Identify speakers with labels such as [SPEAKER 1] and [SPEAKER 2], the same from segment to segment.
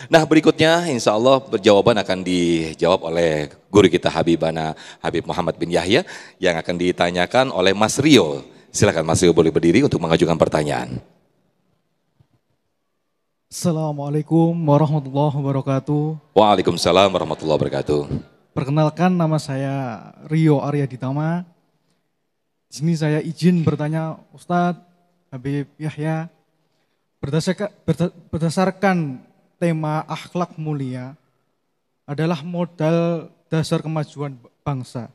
[SPEAKER 1] Nah berikutnya insya Allah jawaban akan dijawab oleh guru kita Habibana Habib Muhammad bin Yahya yang akan ditanyakan oleh Mas Rio. Silakan Mas Rio boleh berdiri untuk mengajukan pertanyaan.
[SPEAKER 2] Assalamualaikum warahmatullahi wabarakatuh.
[SPEAKER 1] Waalaikumsalam warahmatullahi wabarakatuh.
[SPEAKER 2] Perkenalkan, nama saya Rio Arya Ditama. Di sini saya izin bertanya Ustadz Habib Yahya. Berdasarkan tema akhlak mulia adalah modal dasar kemajuan bangsa.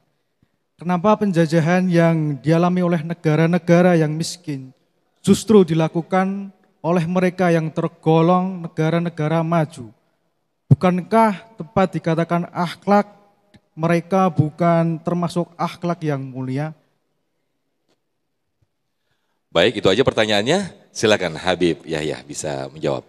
[SPEAKER 2] Kenapa penjajahan yang dialami oleh negara-negara yang miskin justru dilakukan oleh mereka yang tergolong negara-negara maju? Bukankah tepat dikatakan akhlak mereka bukan termasuk akhlak yang mulia?
[SPEAKER 1] Baik, itu aja pertanyaannya. Silakan Habib Yahya bisa menjawab.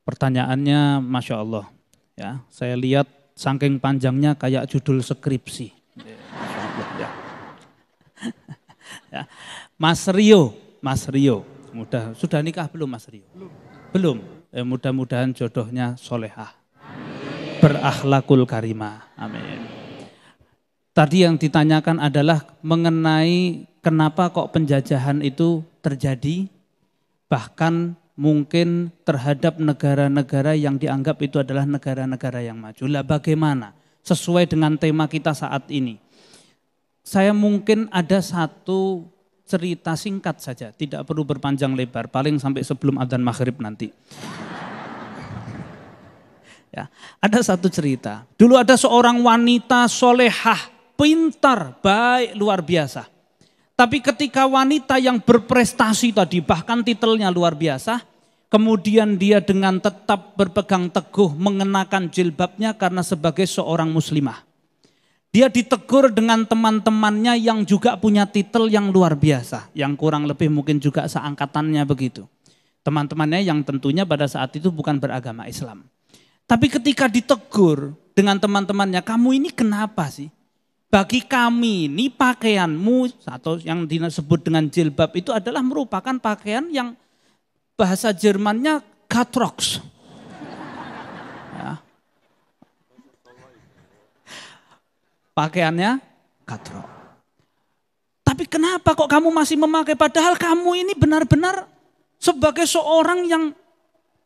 [SPEAKER 3] Pertanyaannya Masya Allah. Ya, saya lihat saking panjangnya kayak judul skripsi. Ya. Mas Rio, sudah nikah belum Mas Rio? Belum. Mudah-mudahan jodohnya solehah. Berakhlakul karimah. Amin. Tadi yang ditanyakan adalah mengenai kenapa kok penjajahan itu terjadi, bahkan mungkin terhadap negara-negara yang dianggap itu adalah negara-negara yang maju. Lah bagaimana? Sesuai dengan tema kita saat ini. Saya mungkin ada satu cerita singkat saja, tidak perlu berpanjang lebar, paling sampai sebelum adzan maghrib nanti. Ya, ada satu cerita. Dulu ada seorang wanita solehah, pintar, baik, luar biasa. Tapi ketika wanita yang berprestasi tadi, bahkan titelnya luar biasa, kemudian dia dengan tetap berpegang teguh mengenakan jilbabnya karena sebagai seorang muslimah. Dia ditegur dengan teman-temannya yang juga punya titel yang luar biasa, yang kurang lebih mungkin juga seangkatannya begitu. Teman-temannya yang tentunya pada saat itu bukan beragama Islam. Tapi ketika ditegur dengan teman-temannya, kamu ini kenapa sih? Bagi kami ini pakaianmu atau yang disebut dengan jilbab itu adalah merupakan pakaian yang bahasa Jermannya Katrox. Ya. Pakaiannya Katrox. Tapi kenapa kok kamu masih memakai padahal kamu ini benar-benar sebagai seorang yang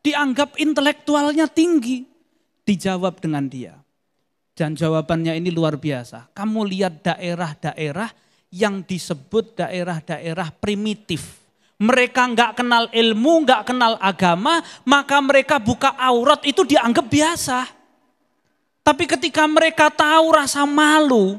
[SPEAKER 3] dianggap intelektualnya tinggi? Dijawab dengan dia. Dan jawabannya ini luar biasa. Kamu lihat daerah-daerah yang disebut daerah-daerah primitif. Mereka nggak kenal ilmu, nggak kenal agama, maka mereka buka aurat itu dianggap biasa. Tapi ketika mereka tahu rasa malu,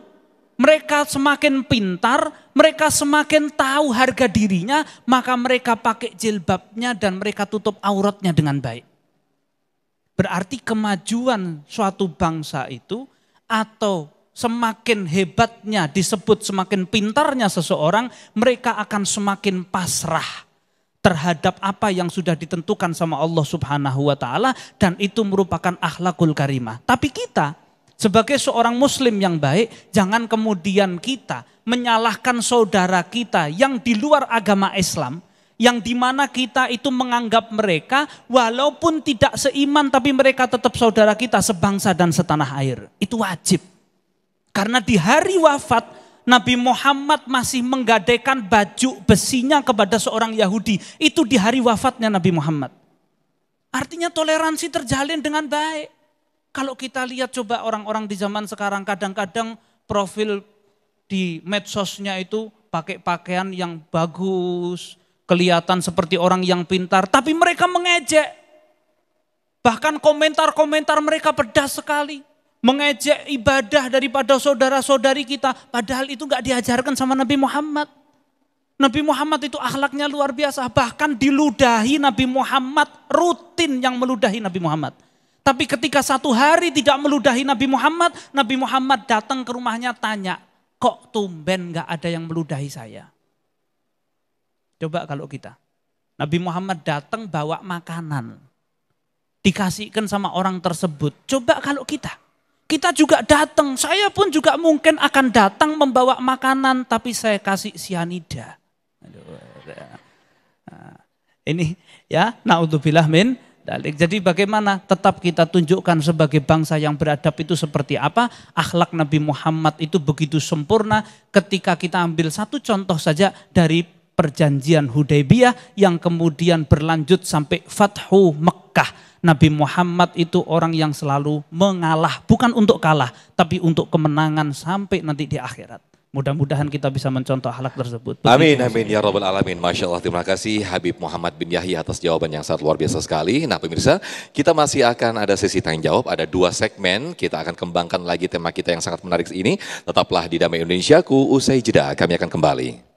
[SPEAKER 3] mereka semakin pintar, mereka semakin tahu harga dirinya, maka mereka pakai jilbabnya dan mereka tutup auratnya dengan baik. Berarti kemajuan suatu bangsa itu atau semakin hebatnya disebut semakin pintarnya seseorang, mereka akan semakin pasrah terhadap apa yang sudah ditentukan sama Allah Subhanahu wa taala dan itu merupakan akhlakul karimah. Tapi kita sebagai seorang muslim yang baik, jangan kemudian kita menyalahkan saudara kita yang di luar agama Islam, yang dimana kita itu menganggap mereka walaupun tidak seiman tapi mereka tetap saudara kita sebangsa dan setanah air. Itu wajib. Karena di hari wafat Nabi Muhammad masih menggadaikan baju besinya kepada seorang Yahudi. Itu di hari wafatnya Nabi Muhammad. Artinya toleransi terjalin dengan baik. Kalau kita lihat coba orang-orang di zaman sekarang kadang-kadang profil di medsosnya itu pakai pakaian yang bagus, kelihatan seperti orang yang pintar, tapi mereka mengejek. Bahkan komentar-komentar mereka pedas sekali. Mengejek ibadah daripada saudara-saudari kita. Padahal itu gak diajarkan sama Nabi Muhammad. Nabi Muhammad itu akhlaknya luar biasa. Bahkan diludahi Nabi Muhammad, rutin yang meludahi Nabi Muhammad. Tapi ketika satu hari tidak meludahi Nabi Muhammad datang ke rumahnya tanya, kok tumben gak ada yang meludahi saya? Coba kalau kita, Nabi Muhammad datang bawa makanan, dikasihkan sama orang tersebut. Coba kalau kita juga datang, saya pun juga mungkin akan datang membawa makanan, tapi saya kasih sianida. Ini ya, naudzubillah min dalik. Jadi bagaimana tetap kita tunjukkan sebagai bangsa yang beradab itu seperti apa? Akhlak Nabi Muhammad itu begitu sempurna ketika kita ambil satu contoh saja dari perjanjian Hudaybiyah yang kemudian berlanjut sampai Fathu Mekkah. Nabi Muhammad itu orang yang selalu mengalah, bukan untuk kalah, tapi untuk kemenangan sampai nanti di akhirat. Mudah-mudahan kita bisa mencontoh akhlak tersebut.
[SPEAKER 1] Amin, amin ya rabbal alamin. Masya Allah, terima kasih Habib Muhammad bin Yahya atas jawaban yang sangat luar biasa sekali. Nah pemirsa, kita masih akan ada sesi tanya jawab, ada 2 segmen. Kita akan kembangkan lagi tema kita yang sangat menarik ini. Tetaplah di Damai Indonesiaku, usai jeda kami akan kembali.